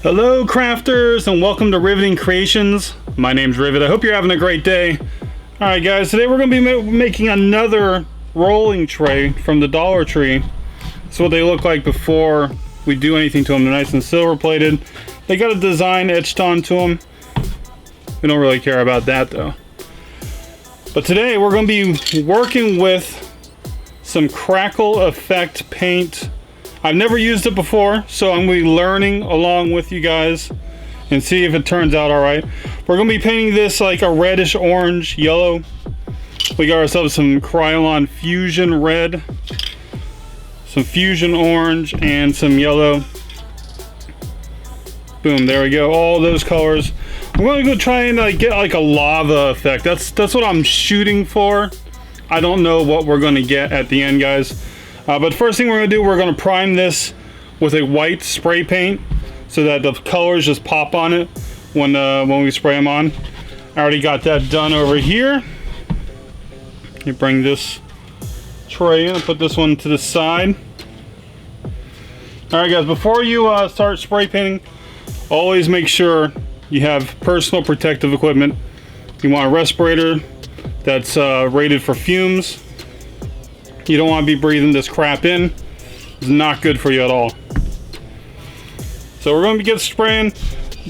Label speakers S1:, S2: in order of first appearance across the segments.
S1: Hello crafters and welcome to Riveting Creations. My name's Rivet. I hope you're having a great day. Alright guys, today we're going to be making another rolling tray from the Dollar Tree. That's what they look like before we do anything to them. They're nice and silver plated. They got a design etched onto them. We don't really care about that though. But today we're going to be working with some Crackle effect paint. I've never used it before, so I'm going to be learning along with you guys and see if it turns out alright. We're going to be painting this like a reddish orange yellow. We got ourselves some Krylon Fusion red, some Fusion orange, and some yellow. Boom, there we go, all those colors. I'm going to go try and get like a lava effect. That's what I'm shooting for. I don't know what we're going to get at the end, guys. But first thing we're going to do, we're going to prime this with a white spray paint so that the colors just pop on it when we spray them on. I already got that done over here. You bring this tray in and put this one to the side. Alright guys, before you start spray painting, always make sure you have personal protective equipment. You want a respirator that's rated for fumes. You don't want to be breathing this crap in. It's not good for you at all. So we're going to get spraying.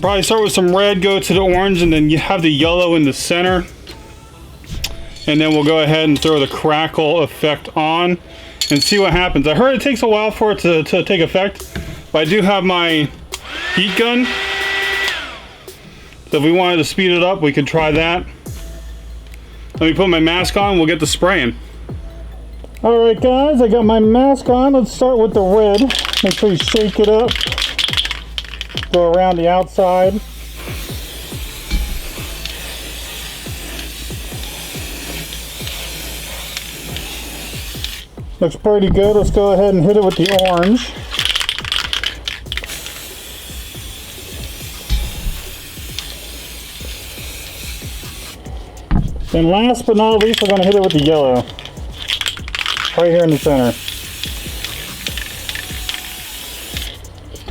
S1: Probably start with some red, go to the orange, and then you have the yellow in the center. And then we'll go ahead and throw the Crackle effect on and see what happens. I heard it takes a while for it to take effect, but I do have my heat gun. So if we wanted to speed it up, we could try that. Let me put my mask on, we'll get the spraying. Alright guys, I got my mask on. Let's start with the red. Make sure you shake it up. Go around the outside. Looks pretty good. Let's go ahead and hit it with the orange. And last but not least, we're going to hit it with the yellow. Right here in the center.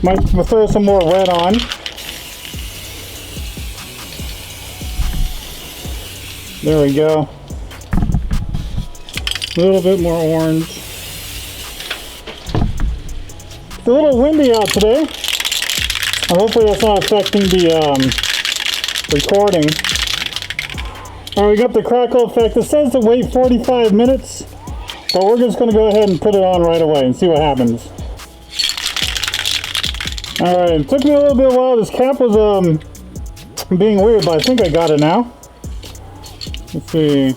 S1: Might throw some more red on. There we go. A little bit more orange. It's a little windy out today. Hopefully that's not affecting the recording. Alright, we got the Crackle effect. It says to wait 45 minutes. But we're just going to go ahead and put it on right away and see what happens. Alright, it took me a little bit while. This cap was being weird, but I think I got it now. Let's see.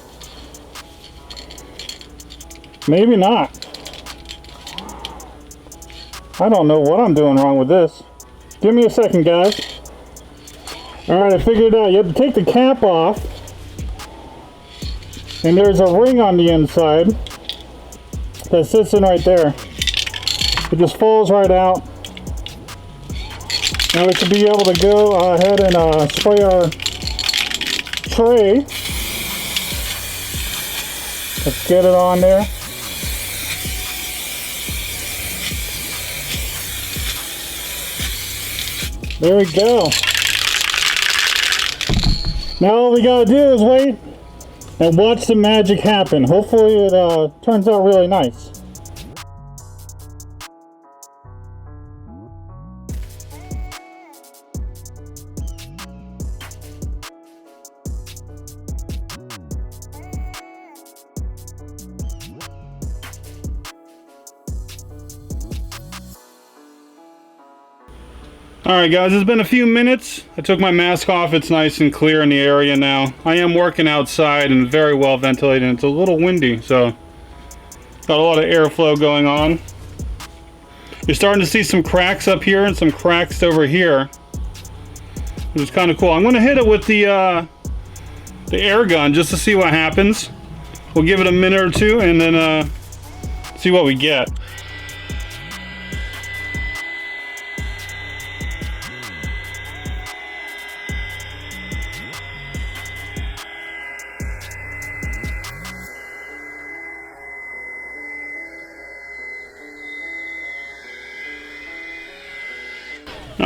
S1: Maybe not. I don't know what I'm doing wrong with this. Give me a second, guys. Alright, I figured it out. You have to take the cap off. And there's a ring on the inside that sits in right there. It just falls right out. Now we should be able to go ahead and spray our tray. Let's get it on there. There we go. Now all we gotta do is wait and watch the magic happen. Hopefully it turns out really nice. Alright guys, it's been a few minutes. I took my mask off. It's nice and clear in the area now. I am working outside and very well ventilated. It's a little windy, so got a lot of airflow going on. You're starting to see some cracks up here and some cracks over here, which is kind of cool. I'm going to hit it with the air gun just to see what happens. We'll give it a minute or two and then see what we get.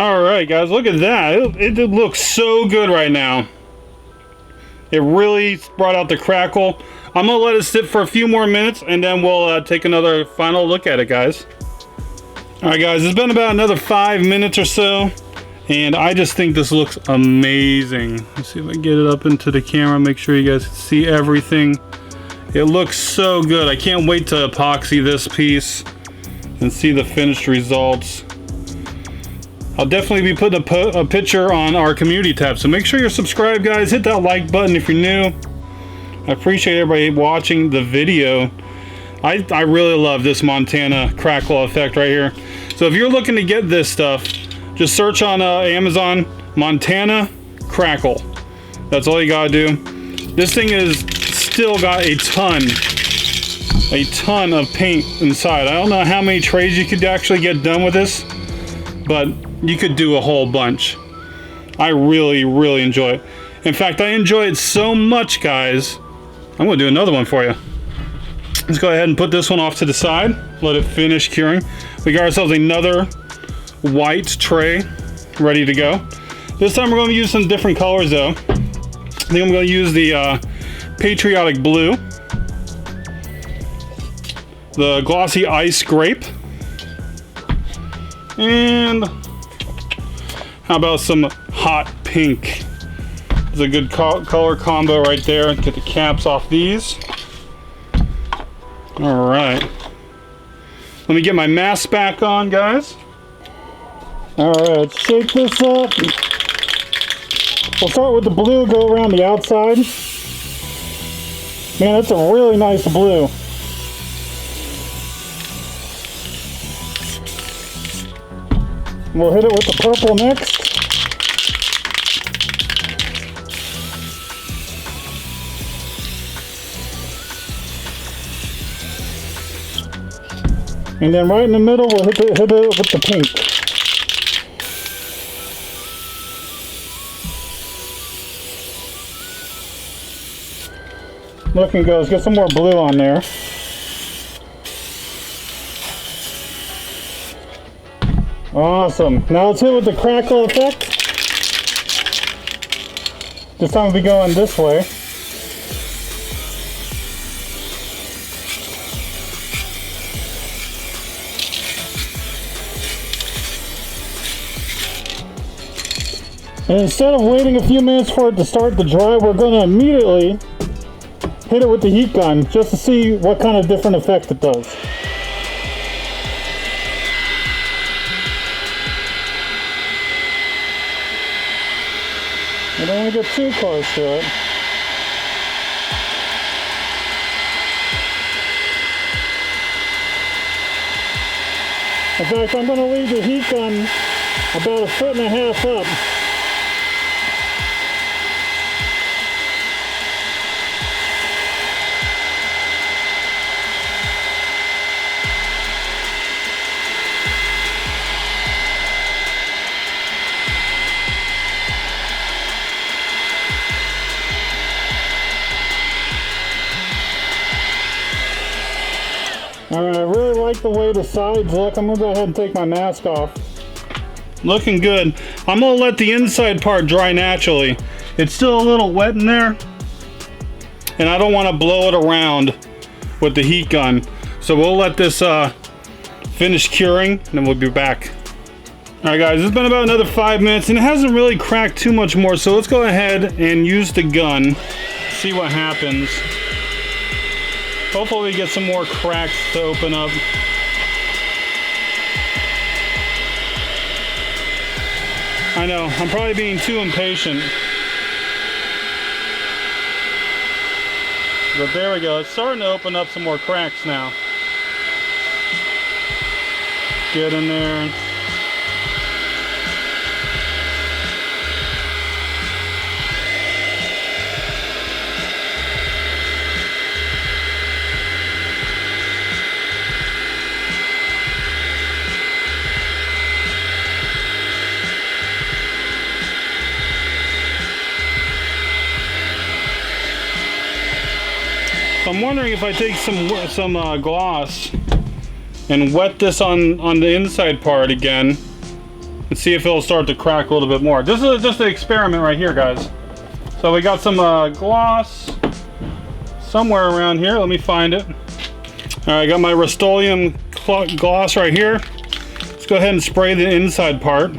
S1: All right, guys, look at that. It looks so good right now. It really brought out the crackle. I'm gonna let it sit for a few more minutes and then we'll take another final look at it, guys. All right, guys, it's been about another 5 minutes or so, and I just think this looks amazing. Let's see if I can get it up into the camera, make sure you guys can see everything. It looks so good. I can't wait to epoxy this piece and see the finished results. I'll definitely be putting a picture on our community tab, so make sure you're subscribed, guys. Hit that like button if you're new. I appreciate everybody watching the video. I really love this Montana crackle effect right here. So if you're looking to get this stuff, just search on Amazon, Montana Crackle. That's all you gotta do. This thing is still got a ton of paint inside. I don't know how many trays you could actually get done with this, but you could do a whole bunch. I really, really enjoy it. In fact, I enjoy it so much, guys, I'm gonna do another one for you. Let's go ahead and put this one off to the side, let it finish curing. We got ourselves another white tray ready to go. This time we're going to use some different colors though. I think I'm going to use the Patriotic Blue, the Glossy Ice Grape, and how about some Hot Pink? It's a good color combo right there. Get the caps off these. All right. Let me get my mask back on, guys. All right, let's shake this up. We'll start with the blue, go around the outside. Man, that's a really nice blue. We'll hit it with the purple next. And then right in the middle, we'll hit it with the pink. Looking good. Let's get some more blue on there. Awesome. Now let's hit with the crackle effect. This time we'll be going this way. And instead of waiting a few minutes for it to start to dry, we're going to immediately hit it with the heat gun just to see what kind of different effect it does. I don't want to get too close to it. In fact, I'm going to leave the heat gun about 1.5 feet up. Alright, I really like the way the sides look. I'm going to go ahead and take my mask off. Looking good. I'm going to let the inside part dry naturally. It's still a little wet in there, and I don't want to blow it around with the heat gun. So we'll let this finish curing, and then we'll be back. Alright guys, it's been about another 5 minutes, and it hasn't really cracked too much more, so let's go ahead and use the gun, see what happens. Hopefully we get some more cracks to open up. I know, I'm probably being too impatient. But there we go, it's starting to open up some more cracks now. Get in there. I'm wondering if I take some gloss and wet this on the inside part again, and see if it'll start to crack a little bit more. This is just an experiment right here, guys. So we got some gloss somewhere around here. Let me find it. All right, I got my Rust-Oleum gloss right here. Let's go ahead and spray the inside part.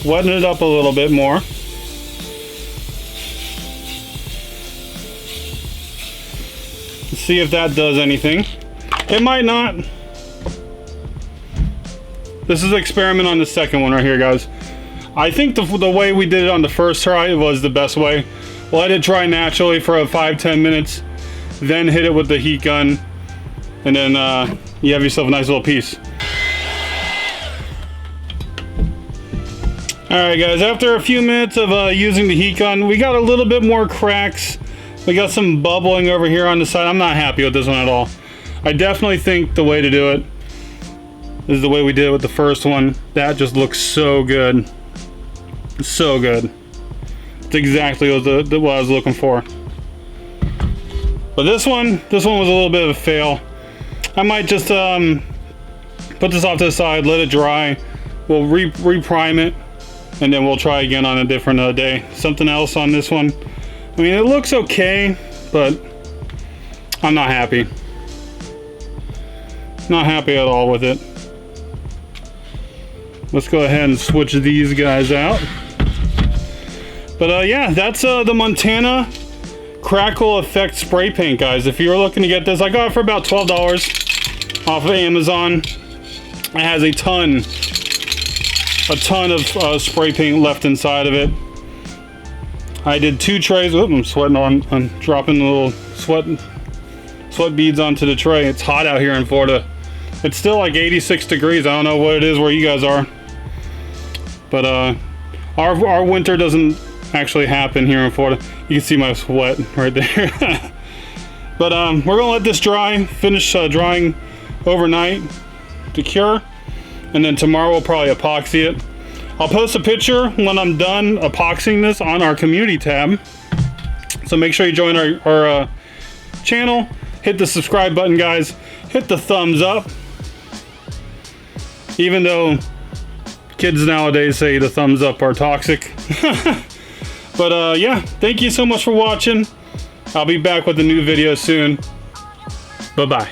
S1: Weten it up a little bit more. Let's see if that does anything. It might not. This is an experiment on the second one right here, guys. I think the way we did it on the first try was the best way. Let it dry naturally for 5-10 minutes, then hit it with the heat gun, and then you have yourself a nice little piece. Alright guys, after a few minutes of using the heat gun, we got a little bit more cracks. We got some bubbling over here on the side. I'm not happy with this one at all. I definitely think the way to do it is the way we did it with the first one. That just looks so good. So good. It's exactly what I was looking for. But this one was a little bit of a fail. I might just put this off to the side, let it dry. We'll re-prime it, and then we'll try again on a different day. Something else on this one. I mean, it looks okay, but I'm not happy. Not happy at all with it. Let's go ahead and switch these guys out. But yeah, that's the Montana Crackle Effect spray paint, guys. If you're looking to get this, I got it for about $12 off of Amazon. It has a ton of spray paint left inside of it. I did 2 trays. Oops, I'm sweating I'm dropping the little sweat beads onto the tray. It's hot out here in Florida. It's still like 86 degrees. I don't know what it is where you guys are. But our winter doesn't actually happen here in Florida. You can see my sweat right there. But we're gonna let this dry, finish drying overnight to cure, and then tomorrow we'll probably epoxy it. I'll post a picture when I'm done epoxying this on our community tab. So make sure you join our channel. Hit the subscribe button, guys. Hit the thumbs up. Even though kids nowadays say the thumbs up are toxic. But yeah, thank you so much for watching. I'll be back with a new video soon. Bye-bye.